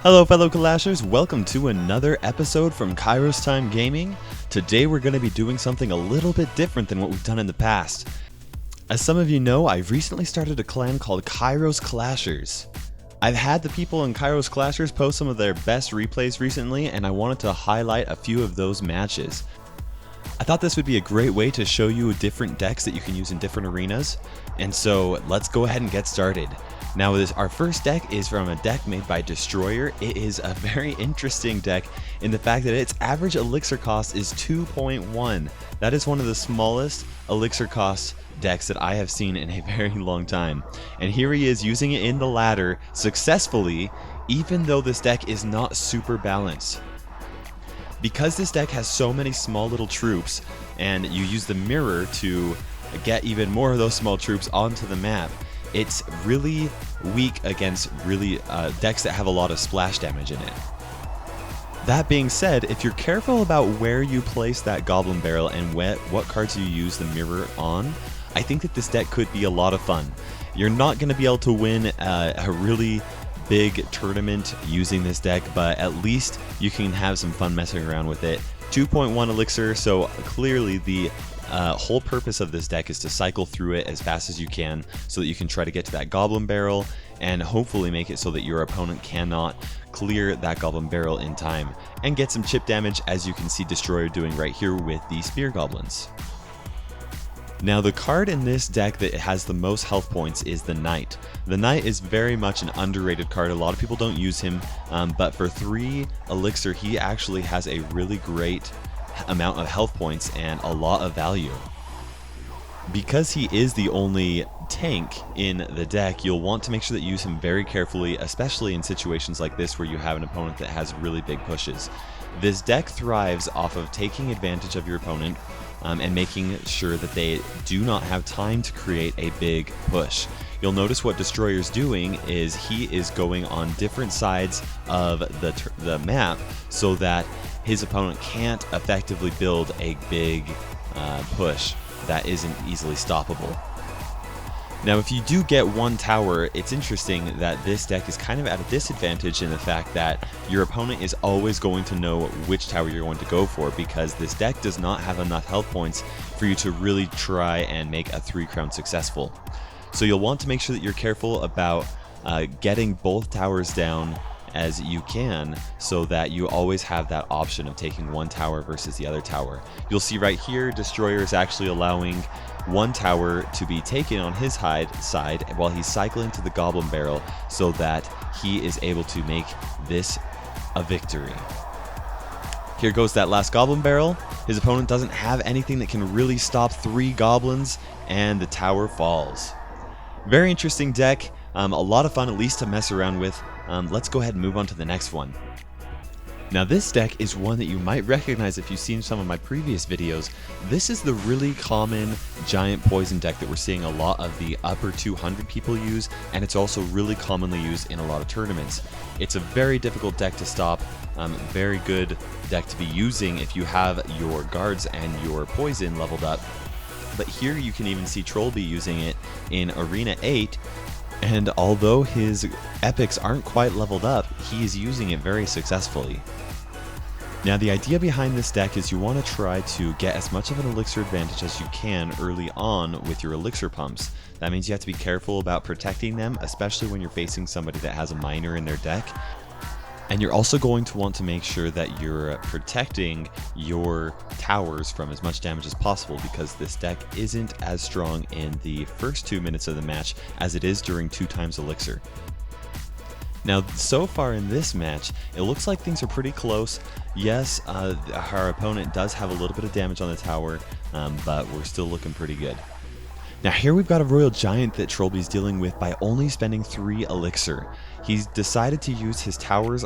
Hello fellow Clashers, welcome to another episode from KairosTime Gaming. Today we're going to be doing something a little bit different than what we've done in the past. As some of you know, I've recently started a clan called Kairos Clashers. I've had the people in Kairos Clashers post some of their best replays recently, and I wanted to highlight a few of those matches. I thought this would be a great way to show you different decks that you can use in different arenas, and so let's go ahead and get started. Now our first deck is from a deck made by Destroyer. It is a very interesting deck in the fact that its average elixir cost is 2.1. That is one of the smallest elixir cost decks that I have seen in a very long time. And here he is using it in the ladder successfully, even though this deck is not super balanced. Because this deck has so many small little troops, and you use the mirror to get even more of those small troops onto the map, it's really weak against decks that have a lot of splash damage in it. That being said, if you're careful about where you place that goblin barrel and what cards you use the mirror on, I think that this deck could be a lot of fun. You're not going to be able to win a really big tournament using this deck, but at least you can have some fun messing around with it. 2.1 elixir, so clearly the whole purpose of this deck is to cycle through it as fast as you can so that you can try to get to that goblin barrel and hopefully make it so that your opponent cannot clear that goblin barrel in time and get some chip damage, as you can see Destroyer doing right here with the spear goblins. Now the card in this deck that has the most health points is the Knight. The Knight is very much an underrated card. A lot of people don't use him, but for 3 elixir he actually has a really great amount of health points and a lot of value. Because he is the only tank in the deck, you'll want to make sure that you use him very carefully, especially in situations like this where you have an opponent that has really big pushes. This deck thrives off of taking advantage of your opponent and making sure that they do not have time to create a big push. You'll notice what Destroyer's doing is he is going on different sides of the map so that his opponent can't effectively build a big push that isn't easily stoppable. Now if you do get one tower, it's interesting that this deck is kind of at a disadvantage in the fact that your opponent is always going to know which tower you're going to go for, because this deck does not have enough health points for you to really try and make a 3-crown successful. So you'll want to make sure that you're careful about getting both towers down as you can, so that you always have that option of taking one tower versus the other tower. You'll see right here Destroyer is actually allowing one tower to be taken on his side while he's cycling to the goblin barrel so that he is able to make this a victory. Here goes that last goblin barrel. His opponent doesn't have anything that can really stop 3 goblins, and the tower falls. Very interesting deck, a lot of fun at least to mess around with. Let's go ahead and move on to the next one. Now this deck is one that you might recognize if you've seen some of my previous videos. This is the really common giant poison deck that we're seeing a lot of the upper 200 people use, and it's also really commonly used in a lot of tournaments. It's a very difficult deck to stop, very good deck to be using if you have your guards and your poison leveled up. But here you can even see Trollby using it in Arena 8, and although his epics aren't quite leveled up, he is using it very successfully. Now the idea behind this deck is you want to try to get as much of an elixir advantage as you can early on with your elixir pumps. That means you have to be careful about protecting them, especially when you're facing somebody that has a miner in their deck. And you're also going to want to make sure that you're protecting your towers from as much damage as possible, because this deck isn't as strong in the first 2 minutes of the match as it is during 2 times elixir. Now so far in this match, it looks like things are pretty close. Yes, our opponent does have a little bit of damage on the tower, but we're still looking pretty good. Now here we've got a Royal Giant that Trollby's dealing with by only spending 3 elixir. He's decided to use his tower's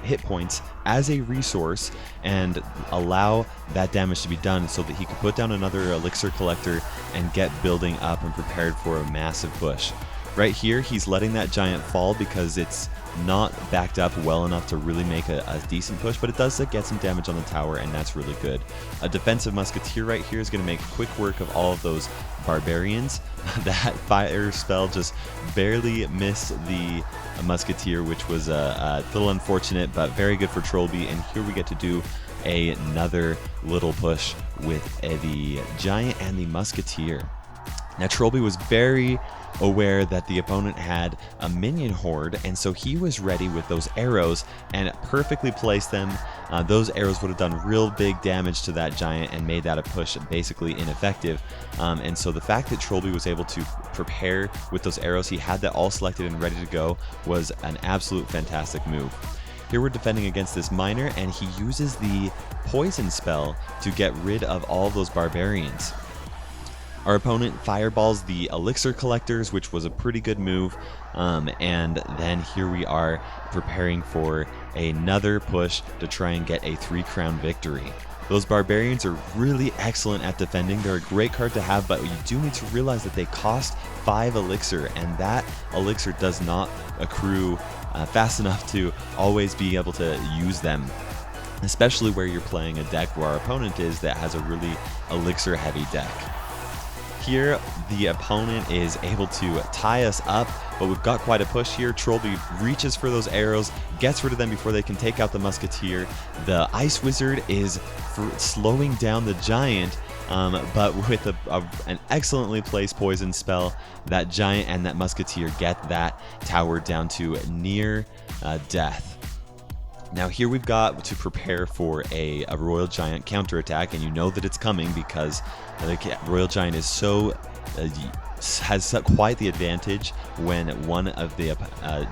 hit points as a resource and allow that damage to be done so that he could put down another elixir collector and get building up and prepared for a massive push. Right here he's letting that giant fall because it's not backed up well enough to really make a decent push, but it does get some damage on the tower, and that's really good. A defensive musketeer right here is going to make quick work of all of those barbarians. That fire spell just barely missed the musketeer, which was a little unfortunate, but very good for Trollby. And here we get to do another little push with the giant and the musketeer. Now Trollby was very aware that the opponent had a minion horde, and so he was ready with those arrows and perfectly placed them. Those arrows would have done real big damage to that giant and made that a push basically ineffective. And so the fact that Trollby was able to prepare with those arrows, he had that all selected and ready to go, was an absolute fantastic move. Here we're defending against this miner, and he uses the poison spell to get rid of all of those barbarians. Our opponent fireballs the elixir collectors, which was a pretty good move, and then here we are preparing for another push to try and get a 3-crown victory. Those barbarians are really excellent at defending. They're a great card to have, but you do need to realize that they cost 5 elixir, and that elixir does not accrue fast enough to always be able to use them, especially where you're playing a deck where our opponent is that has a really elixir heavy deck. Here, the opponent is able to tie us up, but we've got quite a push here. Trollby reaches for those arrows, gets rid of them before they can take out the musketeer. The ice wizard is slowing down the giant, but with an excellently placed poison spell, that giant and that musketeer get that tower down to near death. Now here we've got to prepare for a Royal Giant counterattack, and you know that it's coming because the Royal Giant is has quite the advantage when one of the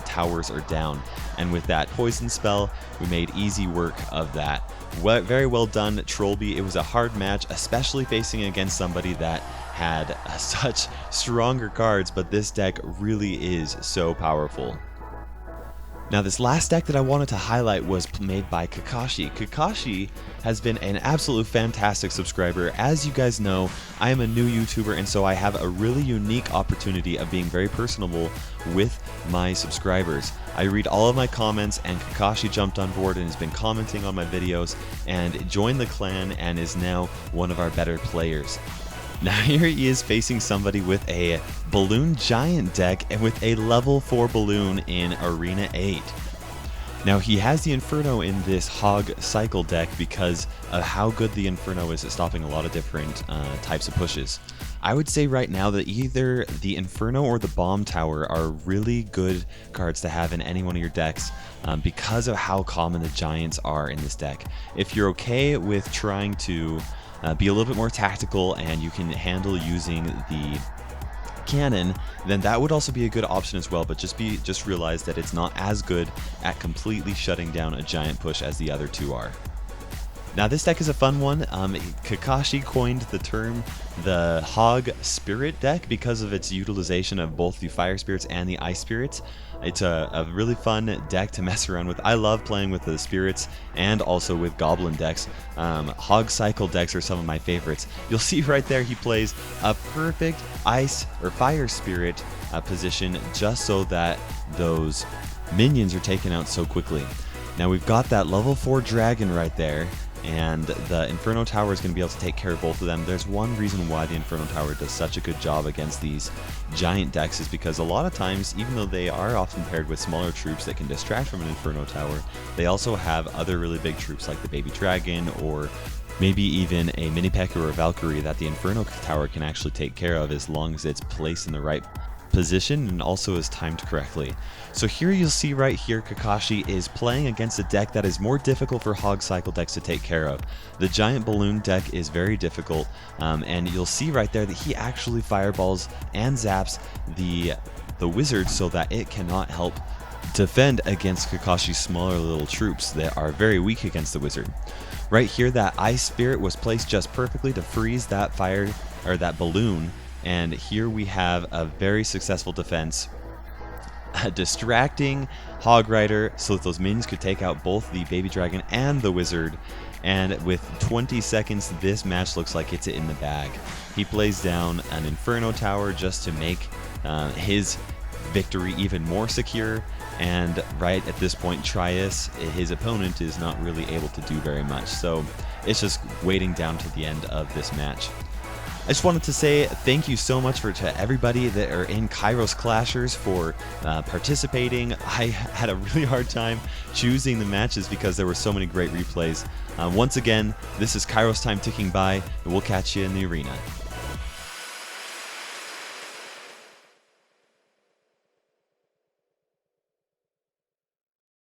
towers are down. And with that poison spell, we made easy work of that. Very well done, Trollby. It was a hard match, especially facing against somebody that had such stronger cards, but this deck really is so powerful. Now this last deck that I wanted to highlight was made by Kakashi. Kakashi has been an absolute fantastic subscriber. As you guys know, I am a new YouTuber, and so I have a really unique opportunity of being very personable with my subscribers. I read all of my comments, and Kakashi jumped on board and has been commenting on my videos and joined the clan and is now one of our better players. Now here he is facing somebody with a balloon giant deck and with a level 4 balloon in Arena 8. Now he has the Inferno in this Hog Cycle deck because of how good the Inferno is at stopping a lot of different types of pushes. I would say right now that either the Inferno or the Bomb Tower are really good cards to have in any one of your decks because of how common the Giants are in this deck. If you're okay with trying to be a little bit more tactical and you can handle using the cannon, then that would also be a good option as well, but just realize that it's not as good at completely shutting down a giant push as the other two are. Now this deck is a fun one. Kakashi coined the term the Hog Spirit deck because of its utilization of both the Fire Spirits and the Ice Spirits. It's a really fun deck to mess around with. I love playing with the Spirits and also with Goblin decks. Hog Cycle decks are some of my favorites. You'll see right there he plays a perfect Ice or Fire Spirit position just so that those minions are taken out so quickly. Now we've got that level 4 dragon right there, and the Inferno Tower is going to be able to take care of both of them. There's one reason why the Inferno Tower does such a good job against these giant decks is because a lot of times, even though they are often paired with smaller troops that can distract from an Inferno Tower, they also have other really big troops like the Baby Dragon or maybe even a Mini P.E.K.K.A. or a Valkyrie that the Inferno Tower can actually take care of as long as it's placed in the right position and also is timed correctly. So here you'll see right here Kakashi is playing against a deck that is more difficult for Hog Cycle decks to take care of. The Giant Balloon deck is very difficult, and you'll see right there that he actually fireballs and zaps the wizard so that it cannot help defend against Kakashi's smaller little troops that are very weak against the wizard. Right here that Ice Spirit was placed just perfectly to freeze that fire or that balloon. And here we have a very successful defense, distracting Hog Rider so that those minions could take out both the Baby Dragon and the Wizard. And with 20 seconds, this match looks like it's in the bag. He plays down an Inferno Tower just to make his victory even more secure. And right at this point, Trias, his opponent, is not really able to do very much. So it's just waiting down to the end of this match. I just wanted to say thank you so much to everybody that are in Kairos Clashers for participating. I had a really hard time choosing the matches because there were so many great replays. Once again, this is KairosTime ticking by, and we'll catch you in the arena.